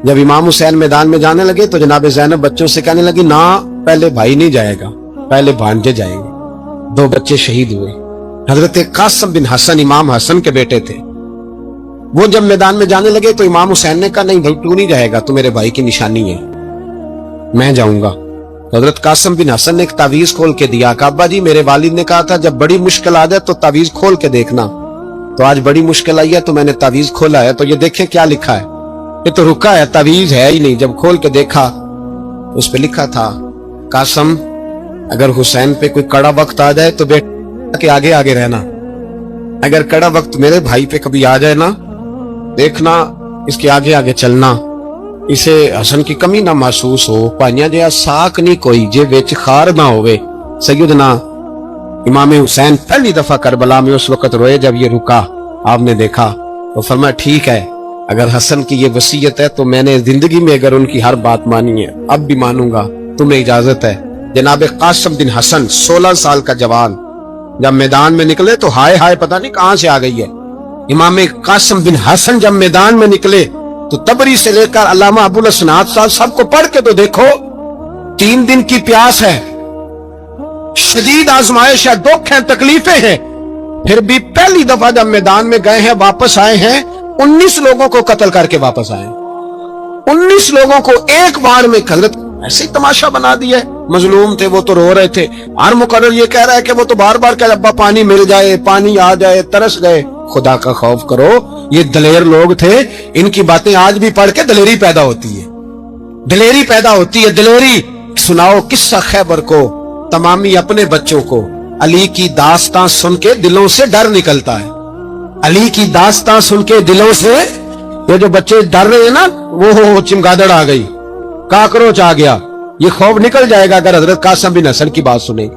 जब इमाम हुसैन मैदान में जाने लगे तो जनाब ज़ैनब बच्चों से कहने लगी, ना पहले भाई नहीं जाएगा, पहले भांजे जाएंगे। 2 बच्चे शहीद हुए। हजरत कासिम बिन हसन इमाम हसन के बेटे थे। वो जब मैदान में जाने लगे तो इमाम हुसैन ने कहा, नहीं भाई तू नहीं जाएगा, तू मेरे भाई की निशानी है, मैं जाऊंगा। तो हजरत कासिम बिन हसन ने एक तावीज खोल के दिया। अब्बा जी, मेरे वालिद ने कहा था जब बड़ी मुश्किल आ जाए तो तावीज खोल के देखना, तो आज बड़ी मुश्किल आई है तो मैंने तावीज खोला है, तो ये देखें क्या लिखा है। ये तो रुका है, तावीज है ही नहीं। जब खोल के देखा तो उस पे लिखा था, कासिम अगर हुसैन पे कोई कड़ा वक्त आ जाए तो बेटा के आगे आगे रहना, अगर कड़ा वक्त मेरे भाई पे कभी आ जाए ना, देखना इसके आगे आगे चलना, इसे हसन की कमी ना महसूस हो। भाइयां जिहा साक नहीं कोई जे विच खार ना होवे। सैयदना इमाम हुसैन पहली दफा करबला में उस वक्त रोए जब ये रुका, आपने देखा तो फरमाया, ठीक है अगर हसन की ये वसीयत है तो मैंने जिंदगी में अगर उनकी हर बात मानी है, अब भी मानूंगा, तुम्हें इजाजत है। जनाब कासिम बिन हसन 16 साल का जवान जब मैदान में निकले तो हाय हाय पता नहीं कहां से आ गई है। इमाम कासिम बिन हसन जब मैदान में निकले तो तबरी से लेकर अल्लामा अबुल हसनात साहब सबको पढ़ के तो देखो, 3 दिन की प्यास है, शदीद आजमाइश है, दुख है, तकलीफें हैं, फिर भी पहली दफा जब मैदान में गए हैं, वापस आए हैं, 19 लोगों को कत्ल करके वापस आए। 19 लोगों को एक बार में हजरत ऐसे ही तमाशा बना दिया। मजलूम थे वो तो रो रहे थे, हर मुकर्रर ये कह रहा है कि वो तो बार बार कह, अब्बा पानी मिल जाए, पानी आ जाए, तरस गए। खुदा का खौफ करो, ये दलेर लोग थे, इनकी बातें आज भी पढ़ के दलेरी पैदा होती है, दलेरी पैदा होती है, दलेरी। सुनाओ किस्सा खैबर को, तमामी अपने बच्चों को अली की दास्तां सुन के दिलों से डर निकलता है। अली की दास्तां सुन के दिलों से ये जो बच्चे डर रहे हैं ना, वो चिमगादड़ आ गई, काकरोच आ गया, ये खौफ निकल जाएगा अगर हजरत कासिम बिन हसन की बात सुने।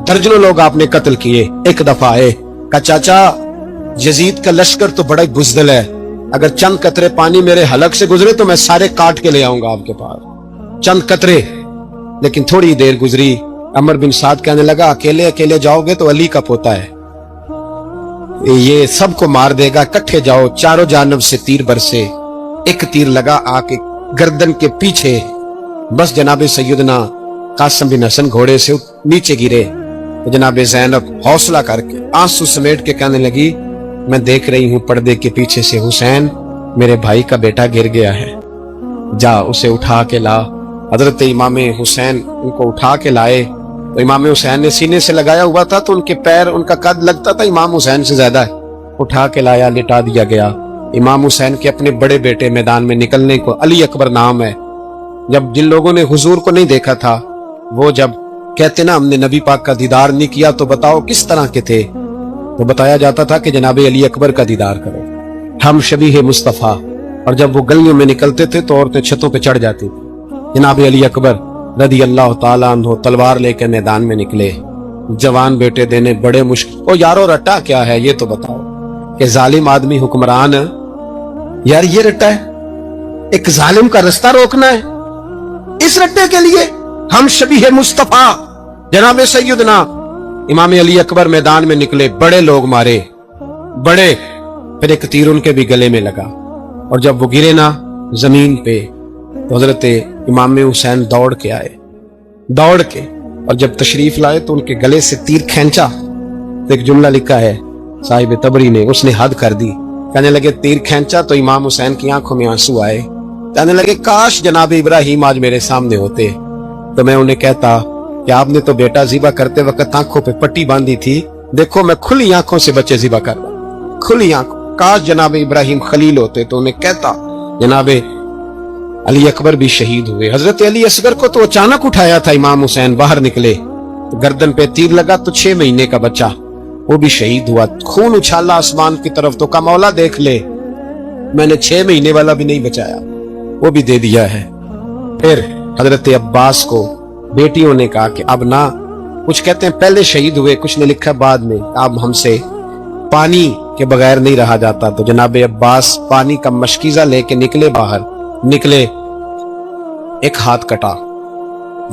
दर्जनों लोग आपने कत्ल किए। एक दफा आए, कहा चाचा यजीद का लश्कर तो बड़ा बुज़दिल है, अगर चंद कतरे पानी मेरे हलक से गुजरे तो मैं सारे काट के ले आऊंगा आपके पास, चंद कतरे। लेकिन थोड़ी देर गुजरी, अमर बिन साद कहने लगा, अकेले अकेले जाओगे तो अली का पोता है, ये सबको मार देगा, इकट्ठे जाओ। चारों जानब से तीर बरसे, एक तीर लगा आके गर्दन के पीछे, बस जनाबे सैयदना कासिम बिन हसन घोड़े से नीचे गिरे। तो जनाबे ज़ैनब हौसला करके आंसू समेट के कहने लगी, मैं देख रही हूं पर्दे के पीछे से हुसैन, मेरे भाई का बेटा गिर गया है, जा उसे उठा के ला। हजरत इमाम हुसैन उनको उठा के लाए तो इमाम हुसैन ने सीने से लगाया हुआ था तो उनके पैर, उनका कद लगता था इमाम हुसैन से ज्यादा है। उठा के लाया, लिटा दिया गया। इमाम हुसैन के अपने बड़े बेटे मैदान में निकलने को, अली अकबर नाम है, जब जिन लोगों ने हुजूर को नहीं देखा था, वो जब कहते ना हमने नबी पाक का दीदार नहीं किया तो बताओ किस तरह के थे, तो बताया जाता था कि जनाबे अली अकबर का दीदार करो, हम शबीह मुस्तफा। और जब वो गलियों में निकलते थे तो औरतें छतों पे चढ़ जाती थी। जनाबे अली अकबर रदी अल्लाह ताला अन्हु तलवार लेकर मैदान में निकले, जवान बेटे देने बड़े मुश्किल। ओ यारो रट्टा क्या है ये तो बताओ, कि जालिम आदमी हुक्मरान है यार, ये रट्टा है, एक जालिम का रास्ता रोकना है, इस रट्टे के लिए हम शबीह मुस्तफा जनाब सैयदना इमाम अली अकबर मैदान में निकले, बड़े लोग मारे, बड़े, फिर एक तीर उनके भी गले में लगा। और जब वो गिरे ना जमीन पे तो हजरत इमाम हुसैन दौड़ के आए, दौड़ के, और जब तशरीफ लाए तो उनके गले से तीर खींचा तो एक जुमला लिखा है साहिब तबरी ने, उसने हद कर दी। कहने लगे तीर खींचा तो इमाम हुसैन की आंखों में आंसू आए, कहने लगे काश जनाब इब्राहिम आज मेरे सामने होते तो मैं उन्हें कहता कि आपने तो बेटा ज़िबा करते वक्त आंखों पे पट्टी बांधी थी, देखो मैं खुली आंखों से बच्चे ज़िबा कर रहा, खुली आंखों। काश जनाब इब्राहिम खलील होते तो उन्हें कहता। जनाबे अली अकबर भी शहीद हुए। हजरत अली असगर को तो अचानक उठाया था इमाम हुसैन, बाहर निकले तो गर्दन पे तीर लगा तो 6 महीने का बच्चा वो भी शहीद हुआ। खून उछाला आसमान की तरफ तो कहा मौला देख ले, मैंने 6 महीने वाला भी नहीं बचाया, वो भी दे दिया है। फिर हजरत अब्बास को बेटियों ने कहा कि अब ना, कुछ कहते हैं पहले शहीद हुए, कुछ ने लिखा बाद में, अब हमसे पानी के बगैर नहीं रहा जाता। तो जनाब अब्बास पानी का मशकीजा लेके निकले, बाहर निकले, एक हाथ कटा,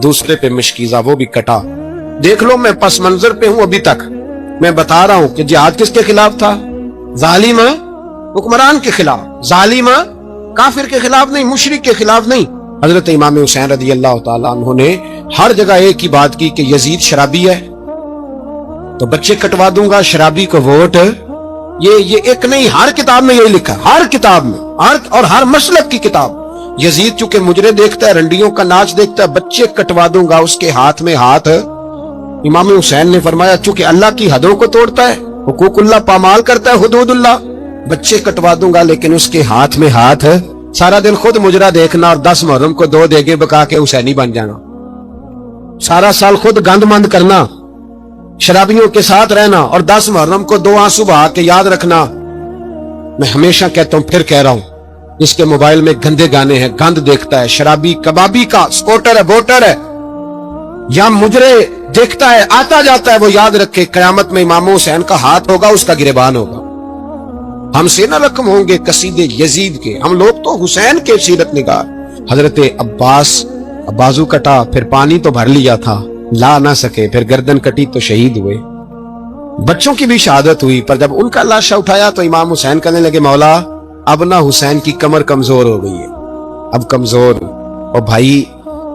दूसरे पे मशकीजा वो भी कटा। देख लो मैं पस मंजर पे हूं अभी तक, मैं बता रहा हूं कि जिहाद किसके खिलाफ था, जालिम हुक्मरान के खिलाफ, जालिम काफिर के खिलाफ नहीं, मुशरिक के खिलाफ नहीं। हजरत इमाम हुसैन रजी अल्लाह ताला अन्हु ने हर जगह एक ही बात की कि यजीद शराबी है तो बच्चे कटवा दूंगा, शराबी को वोट। ये एक नहीं, हर किताब में यही लिखा, हर किताब में, और हर मसलक की किताब। यजीद चूंकि मुजरे देखता है, रंडियों का नाच देखता है, बच्चे कटवा दूंगा, उसके हाथ में हाथ। इमाम हुसैन ने फरमाया चूंकि अल्लाह की हदों को तोड़ता है, हुकूकुल्लाह पामाल करता है, हुदूदुल्लाह, बच्चे कटवा दूंगा लेकिन उसके हाथ में हाथ। सारा दिन खुद मुजरा देखना और 10 मुहर्रम को 2 देगे बका के हुसैनी बन जाना। सारा साल खुद गंद मंद करना, शराबियों के साथ रहना और 10 मुहर्रम को 2 आंसू बहा के याद रखना। मैं हमेशा कहता हूं, फिर कह रहा हूं, जिसके मोबाइल में गंदे गाने हैं, गंद देखता है, शराबी कबाबी का स्कोटर है, वोटर है, या मुजरे देखता है, आता जाता है, वो याद रखे कयामत में इमाम हुसैन का हाथ होगा, उसका गिरबान होगा। हमसे न रकम होंगे कसीदे यजीद के, हम लोग तो हुसैन के सीरत निगार। हजरत अब्बास बाजू कटा, फिर पानी तो भर लिया था, ला ना सके, फिर गर्दन कटी तो शहीद हुए। बच्चों की भी शहादत हुई, पर जब उनका लाशा उठाया तो इमाम हुसैन कहने लगे, मौला अब ना हुसैन की कमर कमजोर हो गई है, अब कमजोर। और भाई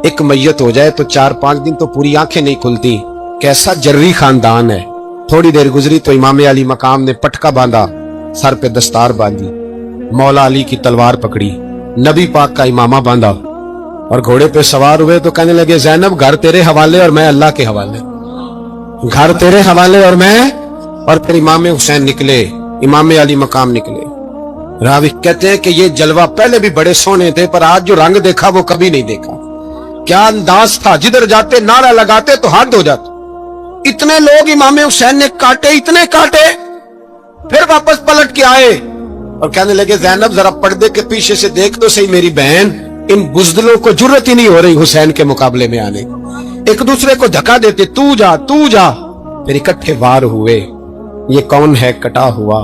एक मैयत हो जाए तो 4-5 दिन तो पूरी आंखें नहीं खुलती। कैसा जर्री खानदान है। थोड़ी देर गुजरी तो इमाम अली मकाम ने पटका बांधा, सर पे दस्तार बांधी, मौला अली की तलवार पकड़ी, नबी पाक का इमामा बांधा और घोड़े पे सवार हुए तो कहने लगे, ज़ैनब घर तेरे हवाले और मैं अल्लाह के हवाले, घर तेरे हवाले और मैं। और फिर इमाम हुसैन निकले, इमाम अली मकाम निकले। रावी कहते हैं कि ये जलवा पहले भी बड़े सोने थे, पर आज जो रंग देखा वो कभी नहीं देखा। क्या अंदाज था, जिधर जाते नारा लगाते तो हाथ धो जाते। इतने लोग इमाम हुसैन ने काटे, इतने काटे, फिर वापस पलट के आए और कहने लगे, ज़ैनब जरा पर्दे के पीछे से देख तो सही मेरी बहन, इन बुज़दिलों को जुर्रत ही नहीं हो रही हुसैन के मुकाबले में आने। एक दूसरे को धक्का देते, तू जा तू जा। फिर इकट्ठे वार हुए। ये कौन है कटा हुआ,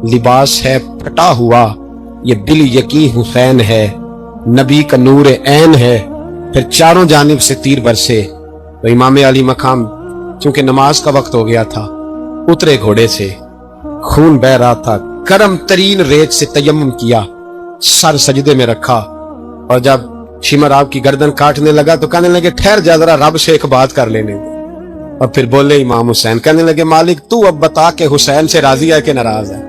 लिबास है फटा हुआ, ये दिल यकीन हुसैन है, नबी का नूर ऐन है। फिर चारों जानिब से तीर बरसे तो इमाम अली मकाम चूंकि नमाज का वक्त हो गया था, उतरे घोड़े से, खून बह रहा था, गर्म तरीन रेत से तयम्मुम किया, सर सजदे में रखा और जब शिमर आपकी गर्दन काटने लगा तो कहने लगे, ठहर जा जरा, रब से एक बात कर लेने दे। और फिर बोले इमाम हुसैन, कहने लगे, मालिक तू अब बता के हुसैन से राजी है कि नाराज है,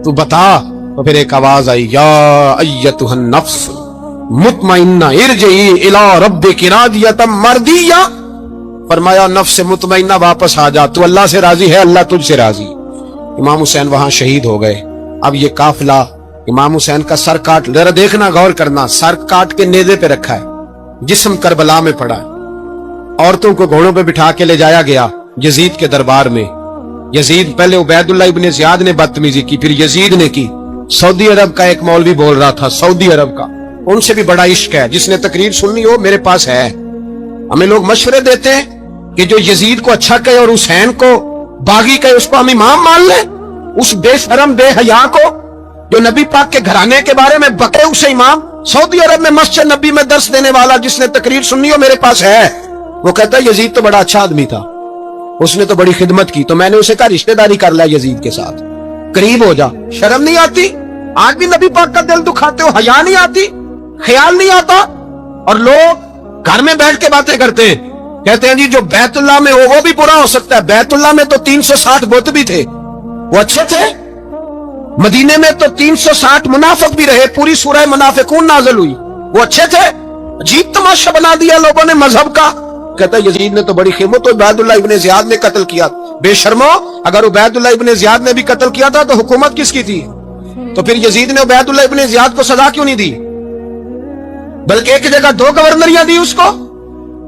तू बता। तो फिर एक आवाज आई, या अय्यतुहन नफ्स मुतमइन्ना इरजिई इला रब्बिकी रादियतम मर्दिया। फरमाया, नफ्स मुतमइन्ना वापस आ जा, तू अल्लाह से राजी है, अल्लाह तुझसे राजी। इमाम हुसैन वहां शहीद हो गए। अब ये काफिला इमाम हुसैन का सर काट, जरा देखना गौर करना, सर काट के नेज़े पे रखा है, जिस्म करबला में पड़ा है। औरतों को घोड़ों पे बिठा के ले जाया गया यजीद के दरबार में। यजीद, पहले उबैदुल्लाह इब्ने ज़ियाद ने बदतमीजी की, फिर यजीद ने की। सऊदी अरब का एक मौलवी बोल रहा था, सऊदी अरब का, उनसे भी बड़ा इश्क है, जिसने तकरीर सुननी हो मेरे पास है। हमें लोग मशवरे देते हैं कि जो यजीद को अच्छा कहे और हुसैन को बागी कहे, उसको हम इमाम मान लें। उस बेशरम बेहया को जो नबी पाक के घराने के बारे में बके, उसे इमाम। सऊदी अरब में मस्जिद नबी में दर्स देने वाला, जिसने तकरीर सुननी हो मेरे पास है। वो कहता है यजीद तो बड़ा अच्छा आदमी था, उसने तो बड़ी खिदमत की, तो मैंने उसे कहा रिश्तेदारी कर लिया यजीद के साथ, करीब हो जा। शर्म नहीं आती? आज भी नबी पाक का दिल दुखाते हो, हया नहीं आती, ख्याल नहीं आता? और लोग घर में बैठ के बातें करते हैं, कहते हैं जी जो बैतुल्लाह में हो वो भी बुरा हो सकता है। बैतुल्लाह में तो 360 बुत भी थे, वो अच्छे थे। मदीने में तो 360 मुनाफिक भी रहे, पूरी सूरह मुनाफिकून नाज़िल हुई, वो अच्छे थे। अजीब तमाशा बना दिया लोगों ने मजहब का। कहता है यजीद ने तो बड़ी खिदमत तो उबैदुल्लाह इब्ने ज़ियाद ने कत्ल किया। बेशर्मो, अगर उबैदुल्लाह इब्ने ज़ियाद ने भी कत्ल किया था तो हुकूमत किसकी थी? तो फिर यजीद ने उबैदुल्लाह इब्ने ज़ियाद को सजा क्यों नहीं दी, बल्कि एक जगह 2 गवर्नरियां दी उसको?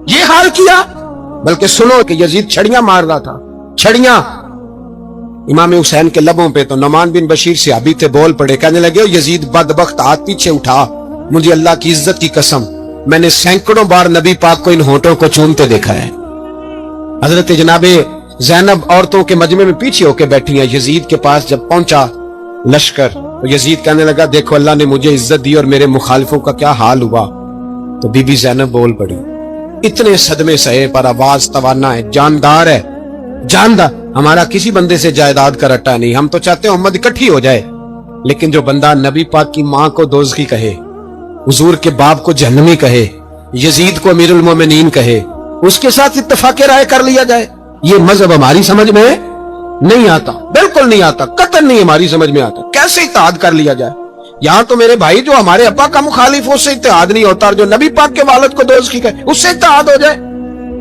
ये हाल किया। बल्कि सुनो कि यजीद छड़ियां मार रहा था, छड़ियां। इमाम हुसैन के लबों पे तो नमान बिन बशीर से अभी थे बोल पड़े, कहने लगे, यजीद बदबख्त, हाथ पीछे उठा, मुझे अल्लाह की इज्जत की कसम, मैंने सैकड़ों बार नबी पाक को इन होठों को चूमते देखा है। हजरत जनाबे ज़ैनब औरतों के मजमे में पीछे होकर बैठी है। यजीद के पास जब पहुंचा लश्कर तो यजीद कहने लगा, देखो अल्लाह ने मुझे इज्जत दी और मेरे मुखालिफों का क्या हाल हुआ। तो बीबी ज़ैनब बोल पड़ी, इतने सदमे सहे पर आवाज तवाना है, जानदार है, जानदार। हमारा किसी बंदे से जायदाद का रट्टा नहीं, हम तो चाहते हैं उम्मत इकट्ठी हो जाए, लेकिन जो बंदा नबी पाक की मां को दोज़खी कहे, हुजूर के बाप को जहन्नमी कहे, यजीद को अमीरुल मोमिनीन कहे, उसके साथ इत्तेफाक राय कर लिया जाए, ये मजहब हमारी समझ में नहीं आता, बिल्कुल नहीं आता, कतई नहीं हमारी समझ में आता। कैसे इत्तेहाद कर लिया जाए? यहाँ तो मेरे भाई जो हमारे अब्बा का मुखालिफ, उससे इत्तेहाद नहीं होता, और जो नबी पाक के वालिद को दोज़खी कहे उससे इत्तेहाद हो जाए।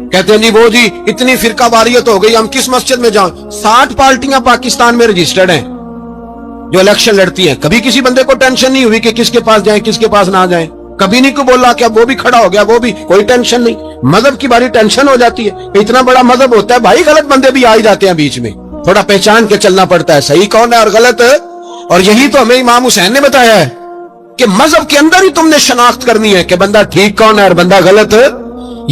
कहते हैं जी वो जी इतनी फिरका वारियत हो गई, हम किस मस्जिद में जाएं? 60 पार्टियां पाकिस्तान में रजिस्टर्ड हैं जो इलेक्शन लड़ती हैं। कभी किसी बंदे को टेंशन नहीं हुई कि किसके पास जाएं किसके पास ना जाएं, कभी नहीं को बोला कि अब वो भी खड़ा हो गया, वो भी, कोई टेंशन नहीं। मजहब की बारी टेंशन हो जाती है, इतना बड़ा मजहब होता है भाई, गलत बंदे भी आ ही जाते हैं बीच में, थोड़ा पहचान के चलना पड़ता है सही कौन है और गलत है। और यही तो हमें इमाम हुसैन ने बताया है कि मजहब के अंदर ही तुमने शनाख्त करनी है कि बंदा ठीक कौन है और बंदा गलत है।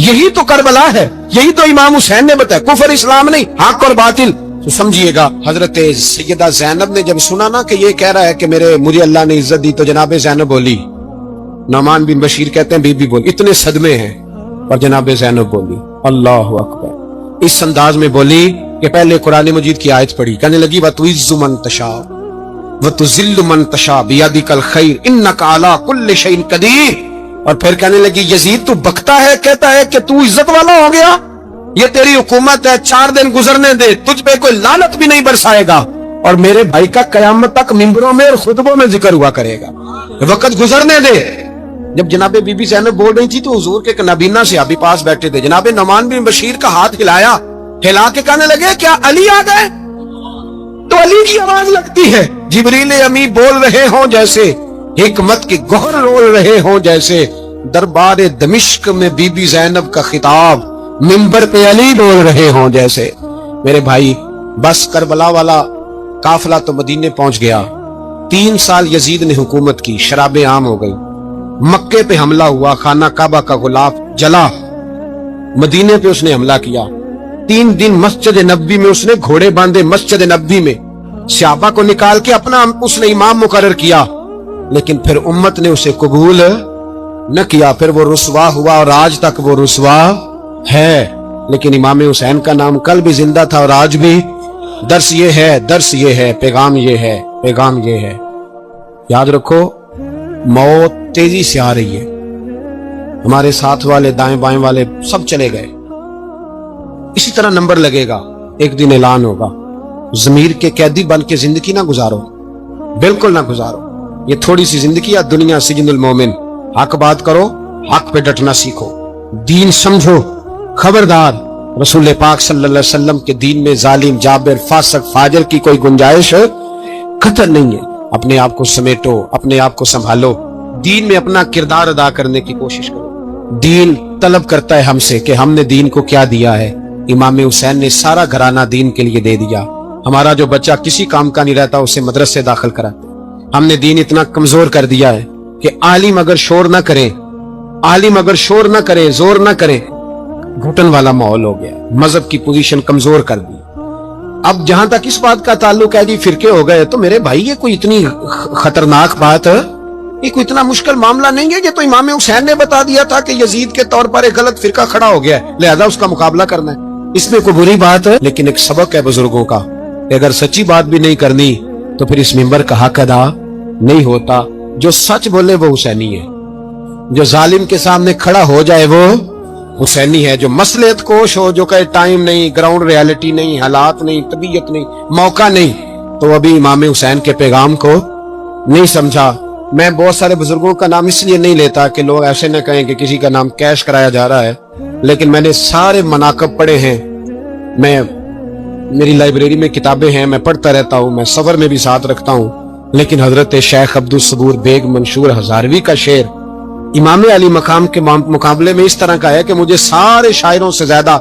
यही तो करबला है, यही तो इमाम हुसैन ने बताया, कुफर इस्लाम नहीं, हक और बातिल। तो समझिएगा, हजरत सैयदा ज़ैनब ने जब सुना ना कि ये कह रहा है कि मुझे अल्लाह ने इज्जत दी, तो जनाब ज़ैनब बोली, नौमान बिन बशीर कहते हैं बीबी बोली, इतने सदमे हैं, और जनाब ज़ैनब बोली अल्लाहु अकबर, इस अंदाज में बोली कि पहले कुरान मजीद की आयत पढ़ी, कहने लगी वतुइज़्ज़ु मन तशा वतुज़िल्लु मन तशा बियदिकल खैर इन्नका अला कुल्लि शैइन कदीर। और फिर कहने लगी यजीद तू बकता है, कहता है कि तू इज्जत वाला हो गया, ये तेरी हुकूमत है, 4 दिन गुजरने दे, तुझ पे कोई लानत भी नहीं बरसाएगा, और मेरे भाई का कयामत तक मिंबरों में और खुतबों में जिक्र हुआ करेगा, वक्त गुजरने दे। जब जनाबे बीबी ज़ैनब बोल रही थी तो हुजूर के नबीना से अभी पास बैठे थे, जनाबे नौमान बिन बशीर का हाथ हिलाया, हिला के कहने लगे क्या अली आ गए? तो अली की आवाज लगती है, जिब्रील अमी बोल रहे हों जैसे, हिकमत के गोहर रोल रहे हों जैसे, दरबार दमिश्क में बीबी ज़ैनब का खिताब, मिंबर पे अली बोल रहे हों जैसे। मेरे भाई बस करबला वाला काफिला तो मदीने पहुंच गया, 3 साल यजीद ने हुकूमत की, शराबें आम हो गई, मक्के पे हमला हुआ, खाना काबा का गुलाफ जला, मदीने पे उसने हमला किया, 3 दिन मस्जिद नबी में उसने घोड़े बांधे, मस्जिद नबी में सहाबा को निकाल के अपना उसने इमाम मुकर्रर किया, लेकिन फिर उम्मत ने उसे कबूल न किया, फिर वो रुसवा हुआ और आज तक वो रुसवा है। लेकिन इमाम हुसैन का नाम कल भी जिंदा था और आज भी। दर्स ये है, पैगाम ये है, पैगाम ये है, याद रखो मौत तेजी से आ रही है, हमारे साथ वाले दाएं बाएं वाले सब चले गए, इसी तरह नंबर लगेगा, एक दिन ऐलान होगा, ज़मीर के कैदी बन के जिंदगी ना गुजारो, बिल्कुल ना गुजारो, ये थोड़ी सी जिंदगी है, दुनिया सिजनुल मोमिन। हक बात करो, हक पे डटना सीखो, दीन समझो, खबरदार रसूल पाक सल्लल्लाहु अलैहि वसल्लम के दीन में जालिम, जाबिर, फासिक, फाजिर की कोई गुंजाइश कतई नहीं है। अपने आप को समेटो, अपने आप को संभालो, दीन में अपना किरदार अदा करने की कोशिश करो। दीन तलब करता है हमसे कि हमने दीन को क्या दिया है। इमाम हुसैन ने सारा घराना दीन के लिए दे दिया। हमारा जो बच्चा किसी काम का नहीं रहता उसे मदरसे दाखिल कराते। हमने दीन इतना कमजोर कर दिया है कि आलिम अगर शोर न करे, आलिम अगर शोर न करे, जोर न करे, घुटन वाला माहौल हो गया, मजहब की पोजीशन कमजोर कर दी। अब जहां तक इस बात का ताल्लुक है जी फिरके हो गए, तो मेरे भाई ये कोई इतनी खतरनाक बात है, ये कोई इतना मुश्किल मामला नहीं है। ये तो इमाम हुसैन ने बता दिया था कि यजीद के तौर पर एक गलत फिरका खड़ा हो गया है, लिहाजा उसका मुकाबला करना है, इसमें कोई बुरी बात है। लेकिन एक सबक है बुजुर्गों का, अगर सच्ची बात भी नहीं करनी तो फिर इस मिंबर का हक अदा नहीं होता। जो सच बोले वो हुसैनी है, जो जालिम के सामने खड़ा हो जाए वो हुसैनी है, जो मसलियत कोश हो, जो कहे टाइम नहीं, ग्राउंड रियलिटी नहीं, हालात नहीं, तबीयत नहीं, मौका नहीं, तो अभी इमाम हुसैन के पैगाम को नहीं समझा। मैं बहुत सारे बुजुर्गों का नाम इसलिए नहीं लेता कि लोग ऐसे न कहें कि किसी का नाम कैश कराया जा रहा है, लेकिन मैंने सारे मनाकब पढ़े हैं, मेरी लाइब्रेरी में किताबें हैं, मैं पढ़ता रहता हूँ, मैं सफर में भी साथ रखता हूँ। लेकिन हजरत शेख अब्दुल सबूर बेग मंशूर हजारवी का शेर इमाम अली मकाम के मुकाबले में इस तरह का है कि मुझे सारे शायरों से ज्यादा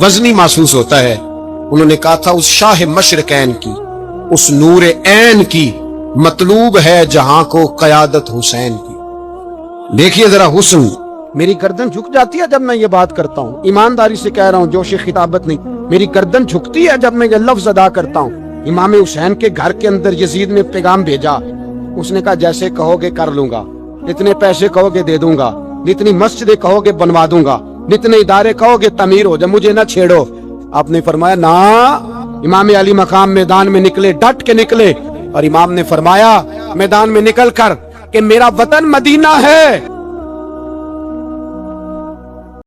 वजनी महसूस होता है। उन्होंने कहा था उस शाह मशरकैन की, उस नूर ऐन की मतलूब है जहां को कयादत हुसैन की। देखिए जरा हुस्न, मेरी गर्दन झुक जाती है जब मैं ये बात करता हूँ, ईमानदारी से कह रहा हूँ, जोश खिताबत नहीं, मेरी गर्दन झुकती है जब मैं ये लफ्ज अदा करता हूँ। इमाम हुसैन के घर के अंदर यजीद ने पैगाम भेजा, उसने कहा जैसे कहोगे कर लूंगा, जितने पैसे कहोगे दे दूंगा, जितनी मस्जिदें कहोगे बनवा दूंगा, जितने इदारे कहोगे तमीर हो जाए, मुझे ना छेड़ो। आपने फरमाया ना, इमाम अली मकाम मैदान में निकले, डट के निकले, और इमाम ने फरमाया मैदान में निकल कर कि मेरा वतन मदीना है,